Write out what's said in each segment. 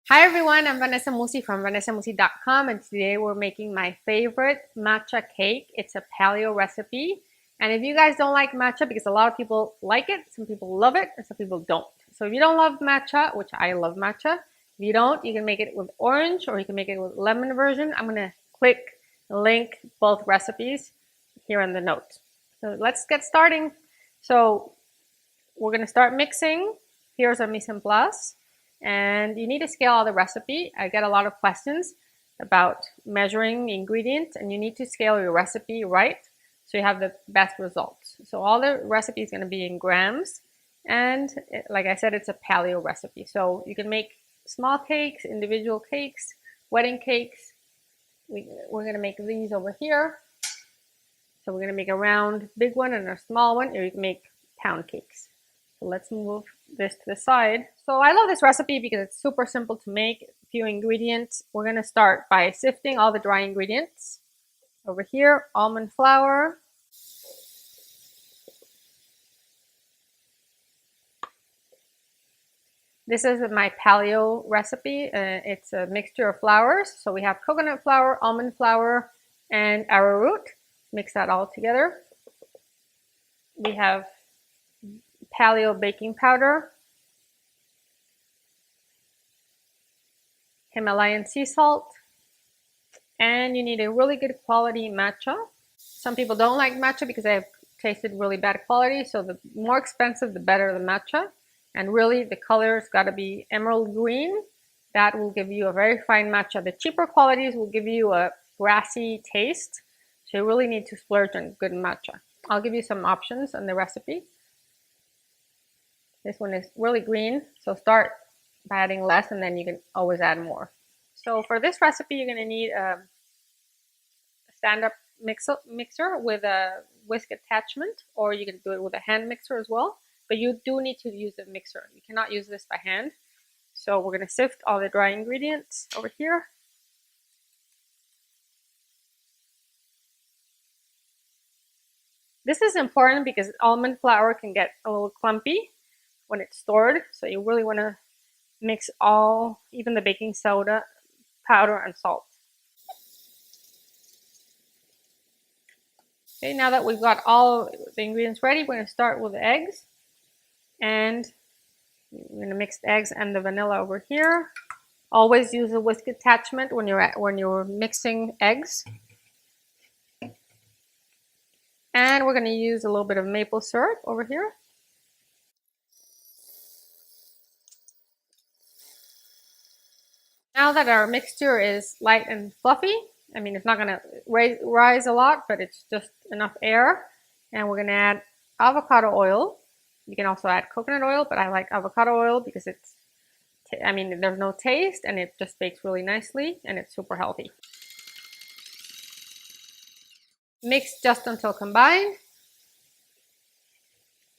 Hi everyone, I'm Vanessa Musi from vanessamusi.com, and today we're making my favorite matcha cake. It's a paleo recipe. And if you guys don't like matcha, because a lot of people like it, some people love it, and some people don't. So if you don't love matcha, which I love matcha, if you don't, you can make it with orange or you can make it with lemon version. I'm going to link both recipes here in the notes. So let's get starting. So we're going to start mixing. Here's our mise en place. And you need to scale out the recipe. I get a lot of questions about measuring the ingredients, and you need to scale your recipe right so you have the best results. So all the recipe is going to be in grams, and like I said, it's a paleo recipe. So you can make small cakes, individual cakes, wedding cakes. We're going to make these over here. So we're going to make a round big one and a small one, or you can make pound cakes. So let's move this to the side. So I love this recipe because it's super simple to make. A few ingredients. We're going to start by sifting all the dry ingredients. Over here, almond flour. This is my paleo recipe. It's a mixture of flours. So we have coconut flour, almond flour, and arrowroot. Mix that all together. We have paleo baking powder, Himalayan sea salt, and you need a really good quality matcha. Some people don't like matcha because they have tasted really bad quality, so the more expensive the better the matcha. And really the color's got to be emerald green. That will give you a very fine matcha. The cheaper qualities will give you a grassy taste, so you really need to splurge on good matcha. I'll give you some options on the recipe. This one is really green, so start by adding less and then you can always add more. So for this recipe, you're going to need a stand-up mixer with a whisk attachment, or you can do it with a hand mixer as well. But you do need to use a mixer. You cannot use this by hand. So we're going to sift all the dry ingredients over here. This is important because almond flour can get a little clumpy when it's stored. So you really want to mix all, even the baking soda, powder, and salt. Okay, now that we've got all the ingredients ready, we're going to start with the eggs. And I'm going to mix the eggs and the vanilla over here. Always use a whisk attachment when you're mixing eggs. And we're going to use a little bit of maple syrup over here. Now that our mixture is light and fluffy, I mean, it's not going to rise a lot, but it's just enough air. And we're going to add avocado oil. You can also add coconut oil, but I like avocado oil because there's no taste and it just bakes really nicely and it's super healthy. Mix just until combined.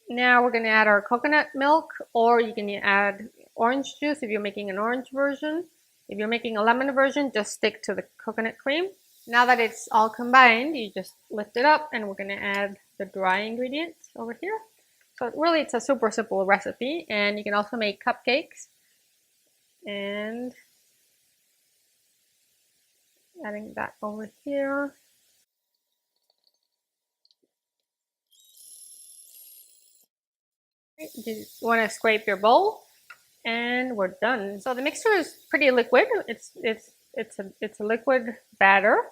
Now we're going to add our coconut milk, or you can add orange juice if you're making an orange version. If you're making a lemon version, just stick to the coconut cream. Now that it's all combined, you just lift it up and we're going to add the dry ingredients over here. So really it's a super simple recipe, and you can also make cupcakes. And adding that over here. You just want to scrape your bowl, and we're done. So the mixture is pretty liquid. It's a liquid batter,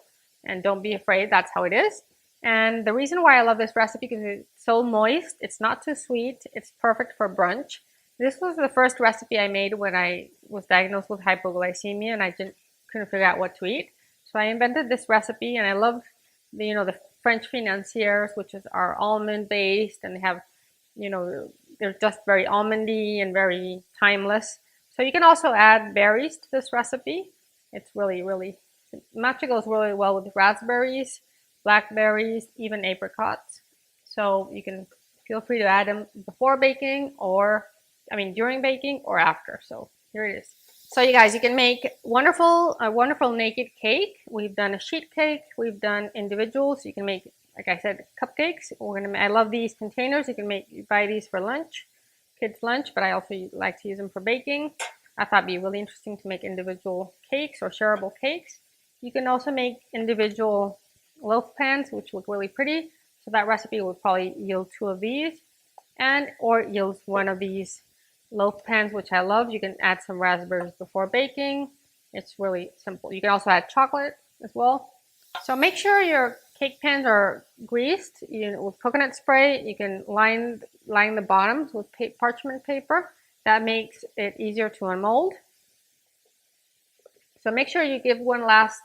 and don't be afraid. That's how it is. And the reason why I love this recipe is it's so moist. It's not too sweet. It's perfect for brunch. This was the first recipe I made when I was diagnosed with hypoglycemia, and I couldn't figure out what to eat. So I invented this recipe, and I love the French Financiers, which are almond based, and they have they're just very almondy and very timeless. So you can also add berries to this recipe. It's really matcha goes really well with raspberries, blackberries, even apricots. So you can feel free to add them before baking, or during baking or after. So here it is. So you guys, you can make a wonderful naked cake. We've done a sheet cake. We've done individuals. You can make, like I said, cupcakes. I love these containers. You buy these for lunch, kids' lunch, but I also like to use them for baking. I thought it'd be really interesting to make individual cakes or shareable cakes. You can also make individual loaf pans, which look really pretty. So that recipe would probably yield 2 of these, and or yields 1 of these loaf pans, which I love. You can add some raspberries before baking. It's really simple. You can also add chocolate as well. So make sure your cake pans are greased with coconut spray. You can line the bottoms with parchment paper. That makes it easier to unmold. So make sure you give one last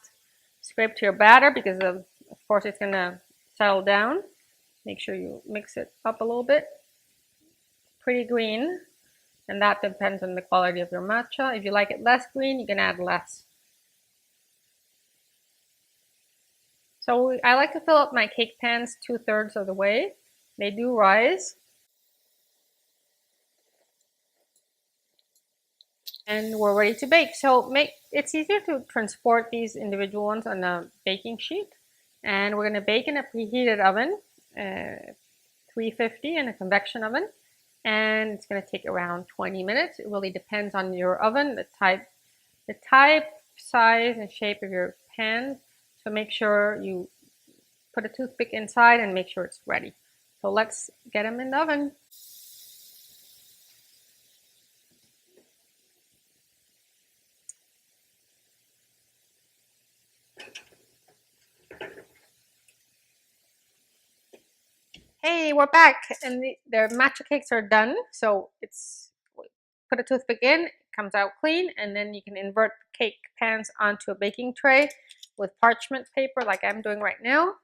scrape to your batter because of course it's going to settle down. Make sure you mix it up a little bit. Pretty green, and that depends on the quality of your matcha. If you like it less green, you can add less. So I like to fill up my cake pans 2/3 of the way. They do rise. And we're ready to bake. So it's easier to transport these individual ones on a baking sheet. And we're going to bake in a preheated oven, 350 in a convection oven. And it's going to take around 20 minutes. It really depends on your oven, the type, size, and shape of your pan. So make sure you put a toothpick inside and make sure it's ready. So let's get them in the oven. Hey, we're back, and the matcha cakes are done. So put a toothpick in, it comes out clean, and then you can invert the cake pans onto a baking tray with parchment paper like I'm doing right now.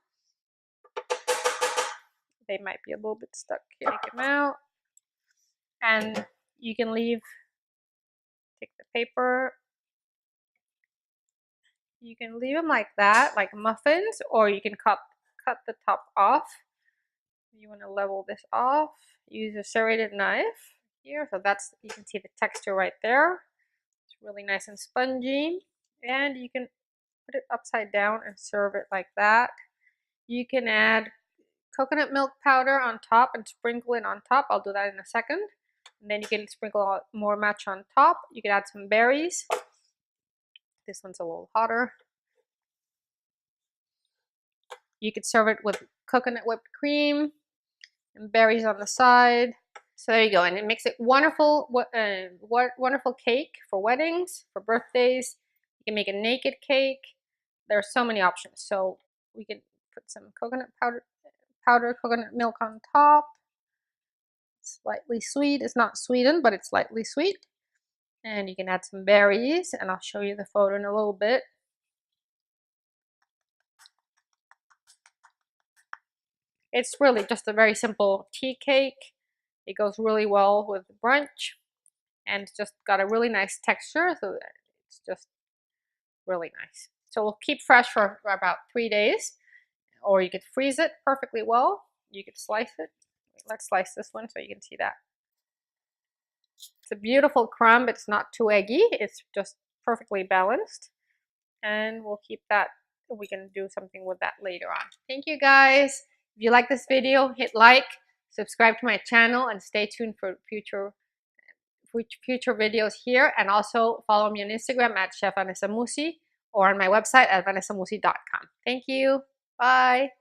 They might be a little bit stuck here. Take them out, and you can take the paper. You can leave them like that, like muffins, or you can cut the top off. You want to level this off. Use a serrated knife here, so you can see the texture right there. It's really nice and spongy, and you can put it upside down and serve it like that. You can add coconut milk powder on top and sprinkle it on top. I'll do that in a second. And then you can sprinkle more matcha on top. You can add some berries. This one's a little hotter. You could serve it with coconut whipped cream and berries on the side. So there you go, and it makes it wonderful cake for weddings, for birthdays. You can make a naked cake. There are so many options. So we can put some coconut powder coconut milk on top. Slightly sweet. It's not sweetened, but it's slightly sweet. And you can add some berries, and I'll show you the photo in a little bit. It's really just a very simple tea cake. It goes really well with brunch, and it's just got a really nice texture, so it's just really nice. So we'll keep fresh for about 3 days, or you could freeze it perfectly well. You could slice it. Let's slice this one so you can see that. It's a beautiful crumb. It's not too eggy. It's just perfectly balanced. And we'll keep that. We can do something with that later on. Thank you guys. If you like this video, hit like, subscribe to my channel, and stay tuned for future videos here. And also follow me on Instagram at Chef Vanessa Musi or on my website at vanessamusi.com. Thank you. Bye.